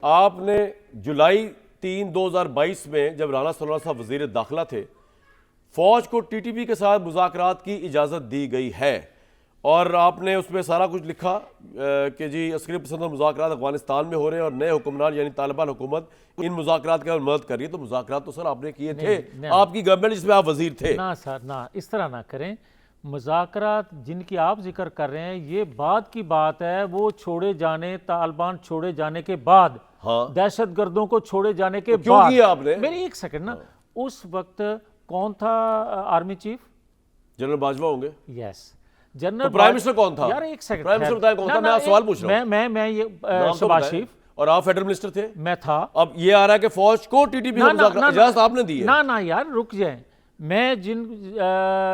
आपने जुलाई 3, 2022 में जब राना सलमान साहब वजीर दाखिला थे, फौज को टीटीपी के साथ मुज़ाकरात की इजाज़त दी गई है और आपने उसमें सारा कुछ लिखा कि जी अस्करी पसंद मुज़ाकरात अफगानिस्तान में हो रहे हैं और नए हुक्मरान यानी तालिबान हुकूमत इन मुज़ाकरात की मदद कर रही है। तो मुज़ाकरात तो सर आपने किए थे, आपकी गवर्नमेंट जिसमें आप वजीर थे ना सर, ना इस तरह ना करें। मुज़ाकरात जिनकी आप जिक्र कर रहे हैं ये बाद की बात है, वो छोड़े जाने, तालिबान छोड़े जाने के बाद, हाँ। दहशत गर्दों को छोड़े जाने के तो क्यों बाद किया आपने? मेरी एक सेकंड ना, उस वक्त कौन था आर्मी चीफ? जनरल बाजवा होंगे। यस, जनरल तो प्राइम मिनिस्टर कौन था? यार एक सेकंड, प्राइम मिनिस्टर बताया कौन था? मैं आप सवाल पूछ रहा हूं। मैं ये नाम तो शहबाज बताएं। शरीफ। और आप फेडरल मिनिस्टर थे? मैं था। अब ये आ रहा है कि फौज को टीटीपी ना, ना, ना, इजाजत आपने दी है। ना ना यार रुक जाए, मैं जिन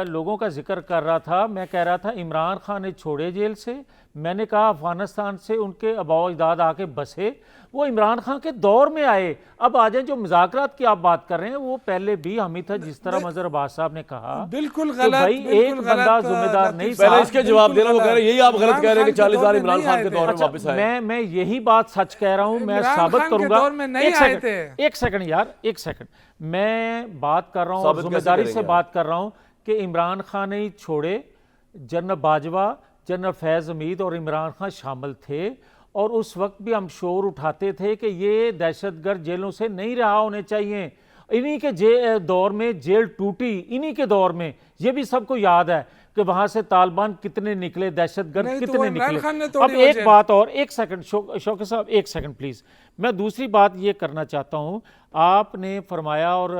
लोगों का जिक्र कर रहा था, मैं कह रहा था इमरान खान ने छोड़े जेल से, मैंने कहा अफगानिस्तान से उनके आबाओ अजदाद आके बसे, वो इमरान खान के दौर में आए। अब आ जाए जो मुज़ाकरात की आप बात कर रहे हैं वो पहले भी हम ही था, जिस तरह मजहर अब्बास साहब ने कहा बिल्कुल तो गलत, भाई एक बंदा जिम्मेदार नहीं था। पहले इसके जवाब देना, वो कह रहे हैं यही आप गलत कह रहे हैं कि 40 साल इमरान खान के दौर में वापस आए। मैं यही बात सच कह रहा हूं, मैं साबित करूंगा। एक सेकंड यार, एक सेकंड, मैं बात कर रहा हूं, जिम्मेदारी से बात कर रहा हूं कि इमरान खान ने छोड़े, जनरल बाजवा, जनरल फैज हमीद और इमरान खान शामिल थे और उस वक्त भी हम शोर उठाते थे कि ये दहशतगर्द जेलों से नहीं रहा होने चाहिए। इन्हीं के दौर में जेल टूटी, इन्हीं के दौर में, ये भी सबको याद है कि वहां से तालिबान कितने निकले, दहशतगर्द कितने निकले। अब एक बात और, एक सेकंड शौकत साहब, एक सेकंड प्लीज, मैं दूसरी बात ये करना चाहता हूं। आपने फरमाया और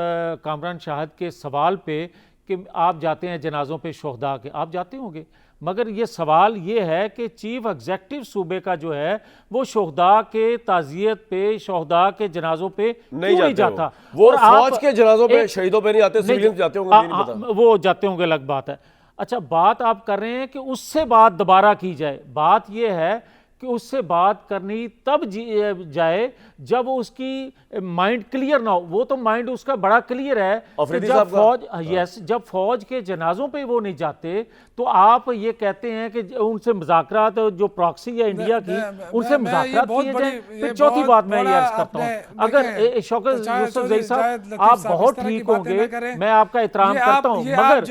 कामरान शाहिद के सवाल पे कि आप जाते हैं जनाजों पे शोहदा के, आप जाते होंगे, मगर ये सवाल ये है कि चीफ एग्जेक्टिव सूबे का जो है वो शोहदा के ताजियत पे, शोहदा के जनाजों पे नहीं जाता। वो फौज के जनाजों पे, शहीदों पे नहीं आते, सिविलियन जाते होंगे, नहीं पता। वो जाते होंगे, अलग बात है। अच्छा, बात आप कर रहे हैं कि उससे बात दोबारा की जाए, बात ये है कि उससे बात करनी तब जाए जब उसकी माइंड क्लियर ना हो। वो तो माइंड उसका बड़ा क्लियर है कि जब फौज, यस, जब फौज के जनाजों पे वो नहीं जाते तो आप ये कहते हैं कि उनसे मुज़ाकरात, जो प्रॉक्सी है इंडिया की, उनसे मुज़ाकरात किए जाए। फिर चौथी बात मैं ये अर्ज करता हूँ, अगर शौकत यूसुफजई साहब आप बहुत ठीक होंगे, मैं आपका एहतराम करता हूँ, मगर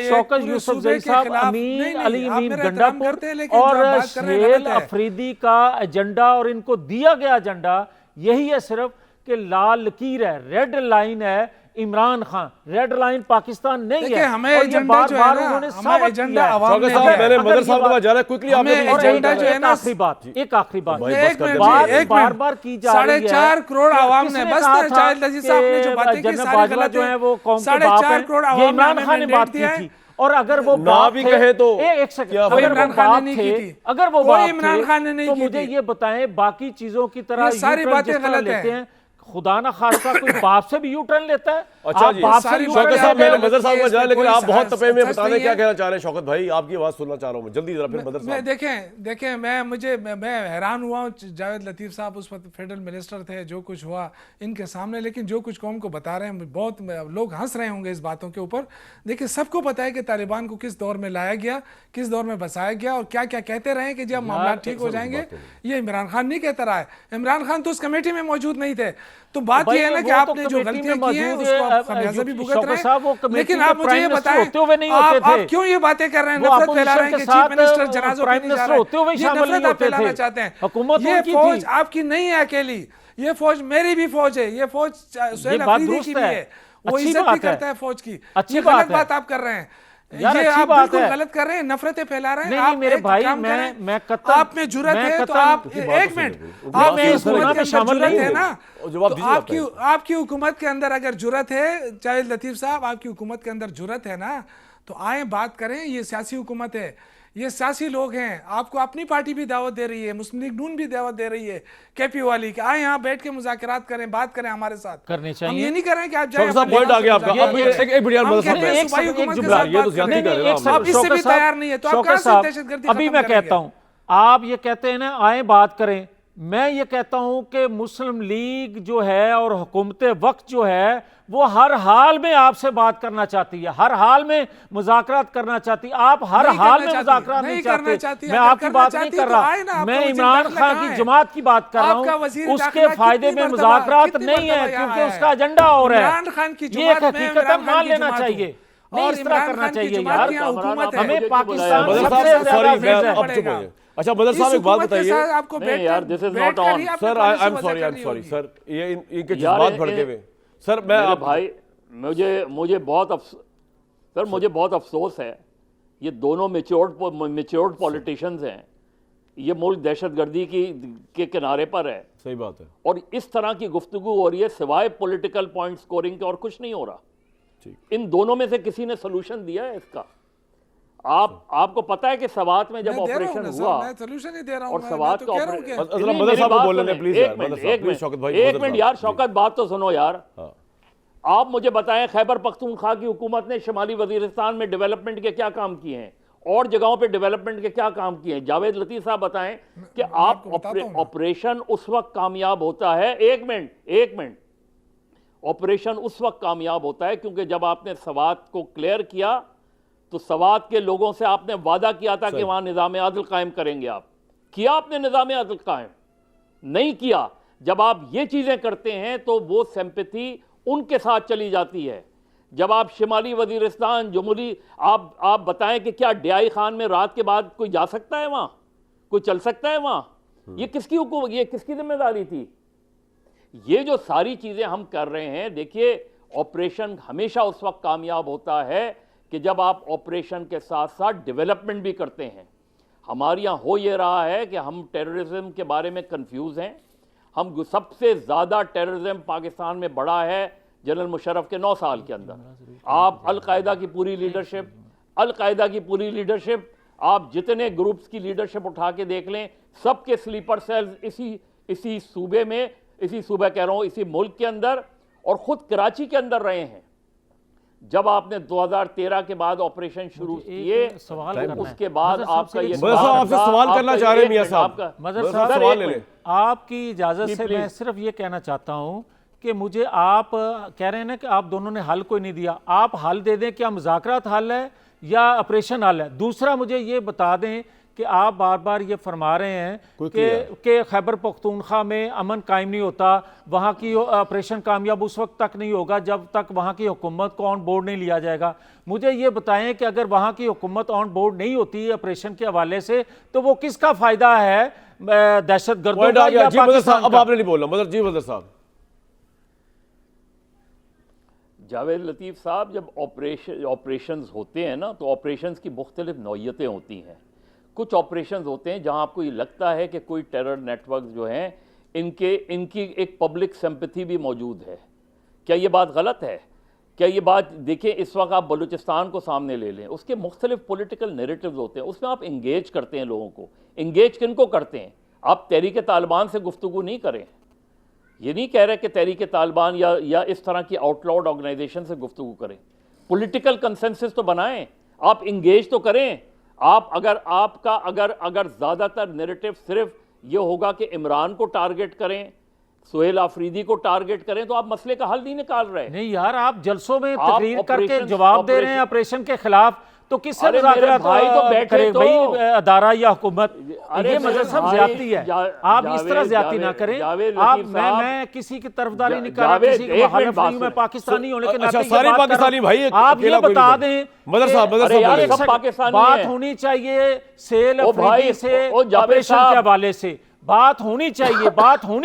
शौकत यूसुफजई साहब अमीन अली अमीन गंडापुर और शेल अफरीदी का एजेंडा और इनको दिया गया एजेंडा यही है सिर्फ कि लाल लकीर है, रेड लाइन है इमरान खान, रेड लाइन पाकिस्तान नहीं है। हमें एजेंडा जो है ना, हमें एजेंडा आवाम ने मैंने मदर साहब के पास जाना है, क्विकली हमें एजेंडा जो है ना, आखिरी बात, एक आखिरी बात, बार की जा रही है। 4.5 करोड़ आवाम ने, बस शाहिद लजीज साहब ने जो बातें की सारी गलत है, वो 4.5 करोड़ आवाम ने इमरान खान ने बात की थी। और अगर वो ना भी कहे तो एक सेकंड, अगर वो बात थे, अगर वो बात इमरान खान ने नहीं तो मुझे ये बताएं, बाकी चीजों की तरह सारी बातें गलत हैं, खुदा ना खास्ता कोई बाप से भी यू टर्न लेता है। अच्छा जी, शौकत साहब, मैंने मदर साहब को जाना, लेकिन आप बहुत तपे में बताने क्या कहना चाह रहे हैं। शौकत भाई, आपकी आवाज सुनना चाह रहा हूं मैं, जल्दी जरा। फिर मदर साहब देखें मैं हैरान हुआ हूं, जावेद लतीफ साहब उस वक्त फेडरल मिनिस्टर थे, जो कुछ हुआ इनके सामने, लेकिन जो कुछ कौम को बता रहे हैं, बहुत लोग हंस रहे होंगे इस बातों के ऊपर। देखिए, सबको पता है कि तालिबान को किस दौर में लाया गया, किस दौर में बसाया गया और क्या क्या कहते रहे कि जब मामला ठीक हो जाएंगे। ये इमरान खान नहीं कहता रहा है, इमरान खान तो उस कमेटी में मौजूद नहीं थे। तो बात यह है ना कि आपने जो गलतियां की हैं उसको आप खमियाजा भी भुगत रहे हैं। लेकिन आप मुझे ये बताएं, आप क्यों ये बातें कर रहे हैं, नफरत फैला रहे हैं कि चीफ मिनिस्टर जनाजों पे नहीं जा रहे हैं, ये नफरत आप फैलाना चाहते हैं। ये फौज आपकी नहीं है अकेली, ये फौज मेरी भी फौज है, ये फौज सुहेल अफरीदी की भी है, वो इज्जत भी करता है फौज की। ये गलत बात आप कर रहे हैं, ये आप बिल्कुल गलत कर रहे हैं, नफरतें फैला रहे हैं। आप मेरे भाई, मैं आप में जुर्रत है तो आप, एक मिनट, आप में हुकूमत में शामिल नहीं है ना, तो आपकी हुकूमत के अंदर अगर जुर्रत है, जावेद लतीफ साहब, आपकी हुकूमत के अंदर जुर्रत है ना, तो आए बात करें। ये सियासी हुकूमत है, ये सियासी लोग हैं, आपको अपनी पार्टी भी दावत दे रही है, मुस्लिम लीग नून भी दावत दे रही है, केपी वाली, कि आए यहाँ बैठ के मुज़ाकरात करें, बात करें हमारे साथ, करने चाहिए। हम ये नहीं कर रहे हैं कि आप जाएं, पॉइंट आ गया आपका। इससे भी तैयार नहीं है, तो आप कहां से दहशतगर्दी? अभी मैं कहता हूं, आप ये कहते हैं ना आए बात करें, मैं ये कहता हूं कि मुस्लिम लीग जो है और हुकूमत वक्त जो है वो हर हाल में आपसे बात करना चाहती है, हर हाल में मुज़ाकरात करना चाहती है। आप हर हाल में मुज़ाकरात नहीं चाहते। मैं आपकी बात नहीं कर रहा, मैं इमरान खान की जमात की बात कर रहा हूँ। उसके फायदे में मुज़ाकरात नहीं है क्योंकि उसका एजेंडा और है। ये एक हकीकत है, मान लेना चाहिए। नहीं इस तरह करना चाहिए यार, हमें पाकिस्तान सबसे ज्यादा। अच्छा मदर साहब एक बात बताइए आपको यार, this is not on sir, I am sorry sir, ये इनके जज्बात भड़के हुए सर। मैं आप भाई मुझे बहुत अफसोस है, ये दोनों मैच्योर्ड पॉलिटिशियंस हैं, ये मुल्क दहशतगर्दी के किनारे पर है। सही बात है। और इस तरह की गुफ्तगू हो रही है सिवाय पॉलिटिकल पॉइंट स्कोरिंग के और कुछ नहीं हो रहा। इन दोनों में से किसी ने सोल्यूशन दिया है इसका? आपको पता है कि सवात में जब ऑपरेशन हुआ, मैं सॉल्यूशन ही दे रहा हूं, और सवात का एक मिनट यार, शौकत बात तो सुनो यार। आप मुझे बताएं, खैबर पख्तूनख्वा की हुकूमत ने शुमाली वजीरिस्तान में डेवलपमेंट के क्या काम किए हैं और जगहों पे डेवलपमेंट के क्या काम किए हैं? जावेद लतीफ साहब बताएं कि आप ऑपरेशन उस वक्त कामयाब होता है, एक मिनट, ऑपरेशन उस वक्त कामयाब होता है क्योंकि जब आपने सवात को क्लियर किया तो सवात के लोगों से आपने वादा किया था कि वहां निज़ाम अदल कायम करेंगे। आप किया आपने निज़ाम अदल कायम? नहीं किया। जब आप ये चीजें करते हैं तो वो सिंपैथी उनके साथ चली जाती है। जब आप शिमाली वजीरिस्तान जमुली, आप बताएं कि क्या डियाई खान में रात के बाद कोई जा सकता है वहां, कोई चल सकता है वहां? ये किसकी हुकूमत, ये किसकी जिम्मेदारी थी? ये जो सारी चीजें हम कर रहे हैं, देखिए ऑपरेशन हमेशा उस वक्त कामयाब होता है कि जब आप ऑपरेशन के साथ साथ डेवलपमेंट भी करते हैं। हमारे यहाँ हो ये रहा है कि हम टेररिज्म के बारे में कंफ्यूज हैं। हम सबसे ज़्यादा टेररिज्म पाकिस्तान में बढ़ा है जनरल मुशर्रफ के 9 साल के अंदर। आप अलकायदा की पूरी लीडरशिप, आप जितने ग्रुप्स की लीडरशिप उठा के देख लें, सबके स्लीपर सेल्स इसी सूबे में, इसी मुल्क के अंदर और खुद कराची के अंदर रहे हैं। जब आपने 2013 के बाद ऑपरेशन शुरू किए, उसके बाद आपका ये आपसे सवाल करना चाह रहे हैं मियां साहब, सवाल ले लें। आपकी इजाजत से मैं सिर्फ ये कहना चाहता हूं कि मुझे, आप कह रहे हैं ना कि आप दोनों ने हल कोई नहीं दिया, आप हल दे दें, क्या मुज़ाकरात हल है या ऑपरेशन हल है? दूसरा मुझे ये बता दें कि आप बार बार ये फरमा रहे हैं कि खैबर पख्तूनख्वा में अमन कायम नहीं होता, वहाँ की ऑपरेशन कामयाब उस वक्त तक नहीं होगा जब तक वहाँ की हुकूमत को ऑन बोर्ड नहीं लिया जाएगा। मुझे ये बताएं कि अगर वहाँ की हुकूमत ऑन बोर्ड नहीं होती ऑपरेशन के हवाले से तो वो किसका फायदा है? दहशतगर्दों का या पाकिस्तान का? अब आपने नहीं बोलना मदर साहब। जावेद लतीफ़ साहब, जब ऑपरेशंस होते हैं ना, तो ऑपरेशंस की मुख्तलिफ नौइयतें होती हैं। कुछ ऑपरेशंस होते हैं जहां आपको ये लगता है कि कोई टेरर नेटवर्क जो हैं इनकी एक पब्लिक सिंपैथी भी मौजूद है। क्या ये बात गलत है? क्या ये बात, देखिए इस वक्त आप बलूचिस्तान को सामने ले लें, उसके मुख्तलिफ पॉलिटिकल नैरेटिव्स होते हैं, उसमें आप इंगेज करते हैं लोगों को। इंगेज किनको करते हैं? आप तहरीक तालिबान से गुफ्तगू नहीं करें। ये नहीं कह रहे कि तहरीक तालिबान या इस तरह की आउटलॉड ऑर्गेनाइजेशन से गुफ्तगू करें। पॉलिटिकल कंसेंसस तो बनाएं, आप इंगेज तो करें। आप अगर ज़्यादातर नैरेटिव सिर्फ ये होगा कि इमरान को टारगेट करें, सुहेल आफरीदी को टारगेट करें, तो आप मसले का हल नहीं निकाल रहे। नहीं यार, आप जलसों में तकरीर करके जवाब दे रहे हैं ऑपरेशन के खिलाफ, तो किससे मुज़ाकरात करें भाई अदारा या हुकूमत? ये मदद सब ज्यादती है। आप इस तरह ज्यादती ना करें। आप मैं किसी की तरफदारी नहीं कर रहा, किसी की मुखालिफ नहीं हूं, मैं पाकिस्तानी होने के नाते सारे पाकिस्तानी भाई, आप ये बता दें मदर साहब बात होनी चाहिए सेल अफरीदी से, ऑपरेशन के हवाले से बात होनी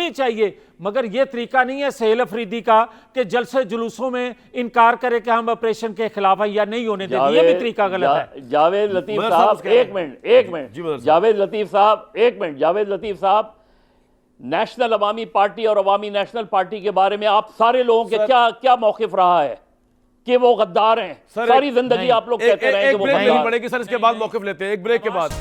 चाहिए, मगर यह तरीका नहीं है सेल अफरीदी का कि जलसे जुलूसों में इनकार करे कि हम ऑपरेशन के खिलाफ है या नहीं होने देंगे। ये भी तरीका गलत है। जावेद लतीफ साहब एक मिनट जावेद लतीफ साहब, नेशनल अवामी पार्टी और अवामी नेशनल पार्टी के बारे में आप सारे लोगों के क्या मौकिफ रहा है कि वो गद्दार हैं? सारी जिंदगी आप लोग कहते रहे कि वो गद्दार हैं। सर इसके बाद मौकिफ लेते हैं, एक ब्रेक के बाद।